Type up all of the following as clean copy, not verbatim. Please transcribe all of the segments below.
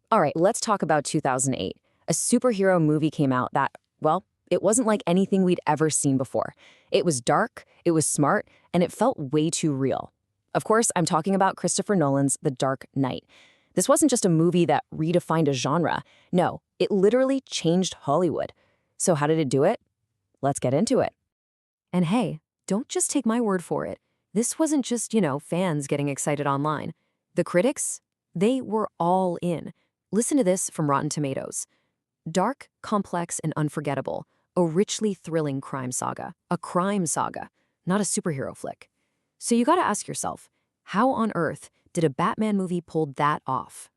All right, let's talk about 2008. A superhero movie came out that, well, it wasn't like anything we'd ever seen before. It was dark, it was smart, and it felt way too real. Of course, I'm talking about Christopher Nolan's The Dark Knight. This wasn't just a movie that redefined a genre. No, it literally changed Hollywood. So how did it do it? Let's get into it. And hey, don't just take my word for it. This wasn't just, fans getting excited online. The critics, they were all in. Listen to this from Rotten Tomatoes. Dark, complex, and unforgettable. A richly thrilling crime saga. A crime saga, not a superhero flick. So you gotta ask yourself, how on earth did a Batman movie pull that off?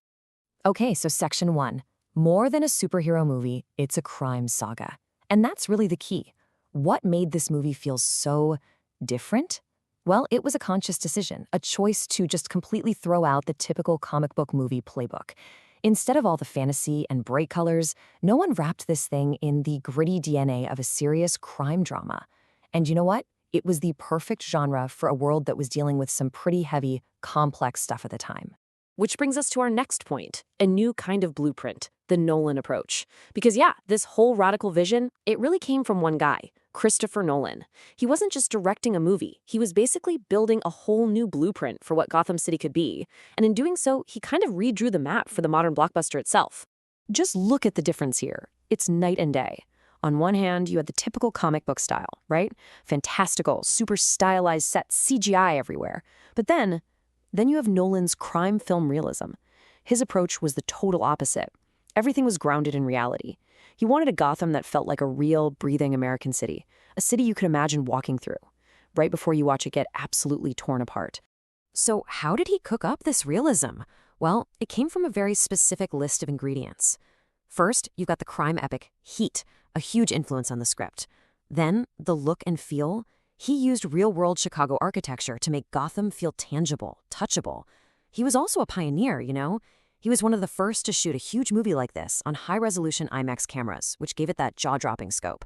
Okay, so section 1. More than a superhero movie, it's a crime saga. And that's really the key. What made this movie feel so different? Well, it was a conscious decision, a choice to just completely throw out the typical comic book movie playbook. Instead of all the fantasy and bright colors, no one wrapped this thing in the gritty DNA of a serious crime drama. And you know what? It was the perfect genre for a world that was dealing with some pretty heavy, complex stuff at the time. Which brings us to our next point, a new kind of blueprint, the Nolan approach. Because yeah, this whole radical vision, it really came from one guy, Christopher Nolan. He wasn't just directing a movie, he was basically building a whole new blueprint for what Gotham City could be. And in doing so, he kind of redrew the map for the modern blockbuster itself. Just look at the difference here. It's night and day. On one hand, you had the typical comic book style, right? Fantastical, super stylized sets, CGI everywhere. But then you have Nolan's crime film realism. His approach was the total opposite. Everything was grounded in reality. He wanted a Gotham that felt like a real, breathing American city, a city you could imagine walking through, right before you watch it get absolutely torn apart. So how did he cook up this realism? Well, it came from a very specific list of ingredients. First, you've got the crime epic Heat, a huge influence on the script. Then, the look and feel. He used real-world Chicago architecture to make Gotham feel tangible, touchable. He was also a pioneer, He was one of the first to shoot a huge movie like this on high-resolution IMAX cameras, which gave it that jaw-dropping scope.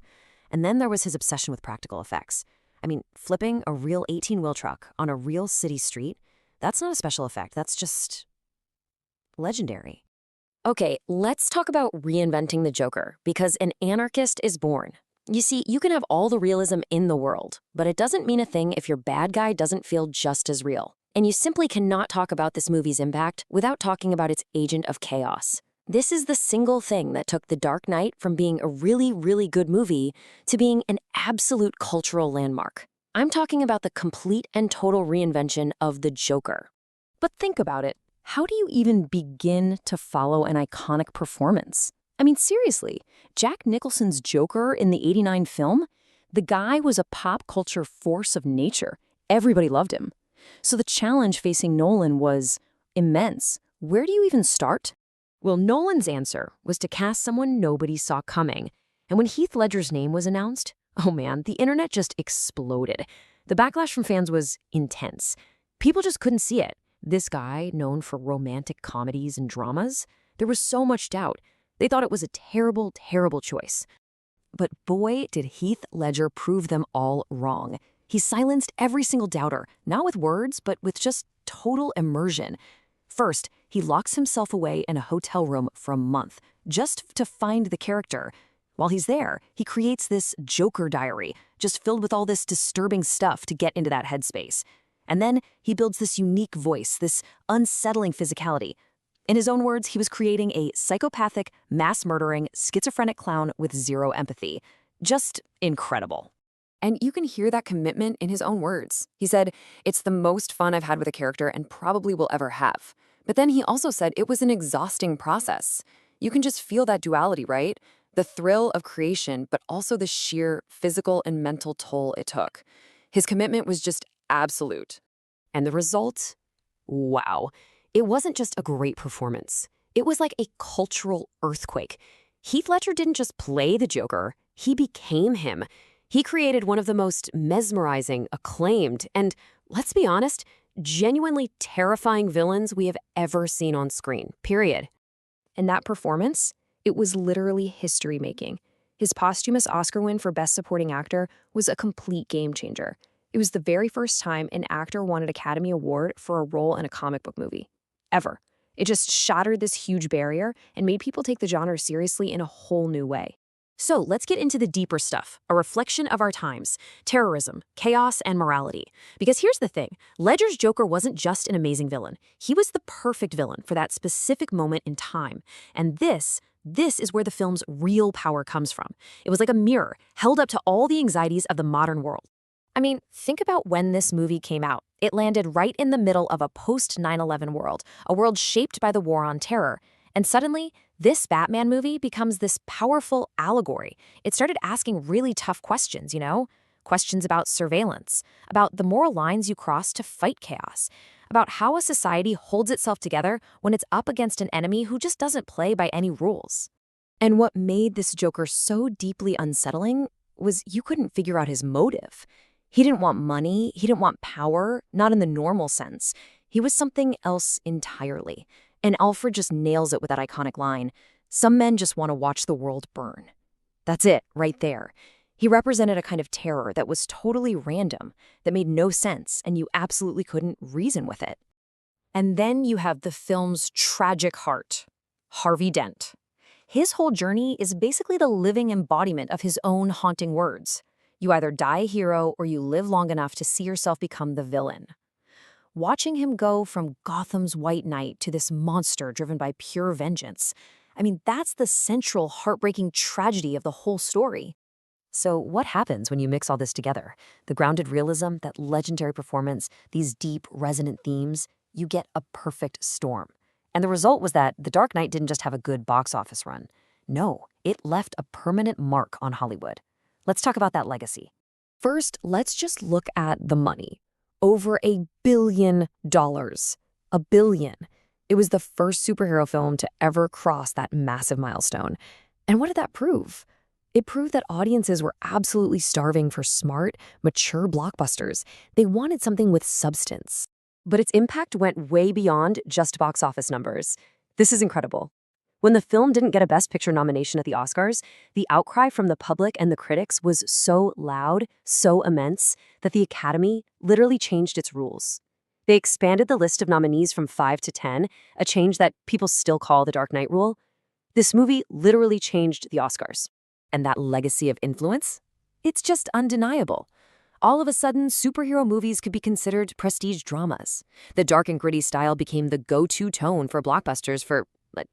And then there was his obsession with practical effects. I mean, flipping a real 18-wheel truck on a real city street, that's not a special effect, that's just legendary. Okay, let's talk about reinventing the Joker, because an anarchist is born. You see, you can have all the realism in the world, but it doesn't mean a thing if your bad guy doesn't feel just as real. And you simply cannot talk about this movie's impact without talking about its agent of chaos. This is the single thing that took The Dark Knight from being a really, really good movie to being an absolute cultural landmark. I'm talking about the complete and total reinvention of the Joker. But think about it. How do you even begin to follow an iconic performance? I mean, seriously, Jack Nicholson's Joker in the '89 film? The guy was a pop culture force of nature. Everybody loved him. So the challenge facing Nolan was immense. Where do you even start? Well, Nolan's answer was to cast someone nobody saw coming. And when Heath Ledger's name was announced, oh man, the internet just exploded. The backlash from fans was intense. People just couldn't see it. This guy, known for romantic comedies and dramas, there was so much doubt. They thought it was a terrible, terrible choice. But boy, did Heath Ledger prove them all wrong. He silenced every single doubter, not with words, but with just total immersion. First, he locks himself away in a hotel room for a month, just to find the character. While he's there, he creates this Joker diary, just filled with all this disturbing stuff to get into that headspace. And then he builds this unique voice, this unsettling physicality. In his own words, he was creating a psychopathic, mass-murdering, schizophrenic clown with zero empathy. Just incredible. And you can hear that commitment in his own words. He said, "It's the most fun I've had with a character and probably will ever have." But then he also said it was an exhausting process. You can just feel that duality, right? The thrill of creation, but also the sheer physical and mental toll it took. His commitment was just absolute. And the result? Wow. It wasn't just a great performance. It was like a cultural earthquake. Heath Ledger didn't just play the Joker, he became him. He created one of the most mesmerizing, acclaimed, and, let's be honest, genuinely terrifying villains we have ever seen on screen, period. And that performance, it was literally history-making. His posthumous Oscar win for Best Supporting Actor was a complete game changer. It was the very first time an actor won an Academy Award for a role in a comic book movie. Ever. It just shattered this huge barrier and made people take the genre seriously in a whole new way. So let's get into the deeper stuff, a reflection of our times, terrorism, chaos, and morality. Because here's the thing, Ledger's Joker wasn't just an amazing villain. He was the perfect villain for that specific moment in time. And this is where the film's real power comes from. It was like a mirror held up to all the anxieties of the modern world. I mean, think about when this movie came out. It landed right in the middle of a post-9/11 world, a world shaped by the war on terror. And suddenly, this Batman movie becomes this powerful allegory. It started asking really tough questions, questions about surveillance, about the moral lines you cross to fight chaos, about how a society holds itself together when it's up against an enemy who just doesn't play by any rules. And what made this Joker so deeply unsettling was you couldn't figure out his motive. He didn't want money, he didn't want power, not in the normal sense. He was something else entirely. And Alfred just nails it with that iconic line, "Some men just want to watch the world burn." That's it, right there. He represented a kind of terror that was totally random, that made no sense, and you absolutely couldn't reason with it. And then you have the film's tragic heart, Harvey Dent. His whole journey is basically the living embodiment of his own haunting words. You either die a hero or you live long enough to see yourself become the villain. Watching him go from Gotham's White Knight to this monster driven by pure vengeance, that's the central heartbreaking tragedy of the whole story. So what happens when you mix all this together? The grounded realism, that legendary performance, these deep, resonant themes, you get a perfect storm. And the result was that The Dark Knight didn't just have a good box office run. No, it left a permanent mark on Hollywood. Let's talk about that legacy. First, let's just look at the money. Over $1 billion. $1 billion. It was the first superhero film to ever cross that massive milestone. And what did that prove? It proved that audiences were absolutely starving for smart, mature blockbusters. They wanted something with substance. But its impact went way beyond just box office numbers. This is incredible. When the film didn't get a Best Picture nomination at the Oscars, the outcry from the public and the critics was so loud, so immense, that the Academy literally changed its rules. They expanded the list of nominees from 5 to 10, a change that people still call the Dark Knight rule. This movie literally changed the Oscars. And that legacy of influence? It's just undeniable. All of a sudden, superhero movies could be considered prestige dramas. The dark and gritty style became the go-to tone for blockbusters for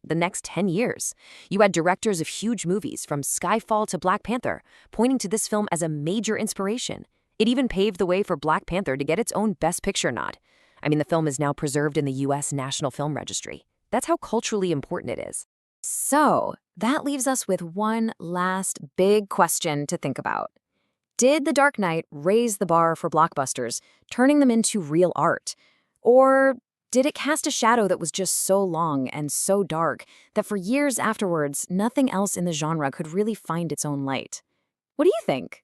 the next 10 years. You had directors of huge movies, from Skyfall to Black Panther, pointing to this film as a major inspiration. It even paved the way for Black Panther to get its own Best Picture nod. The film is now preserved in the U.S. National Film Registry. That's how culturally important it is. So, that leaves us with one last big question to think about. Did The Dark Knight raise the bar for blockbusters, turning them into real art? Or did it cast a shadow that was just so long and so dark that for years afterwards, nothing else in the genre could really find its own light? What do you think?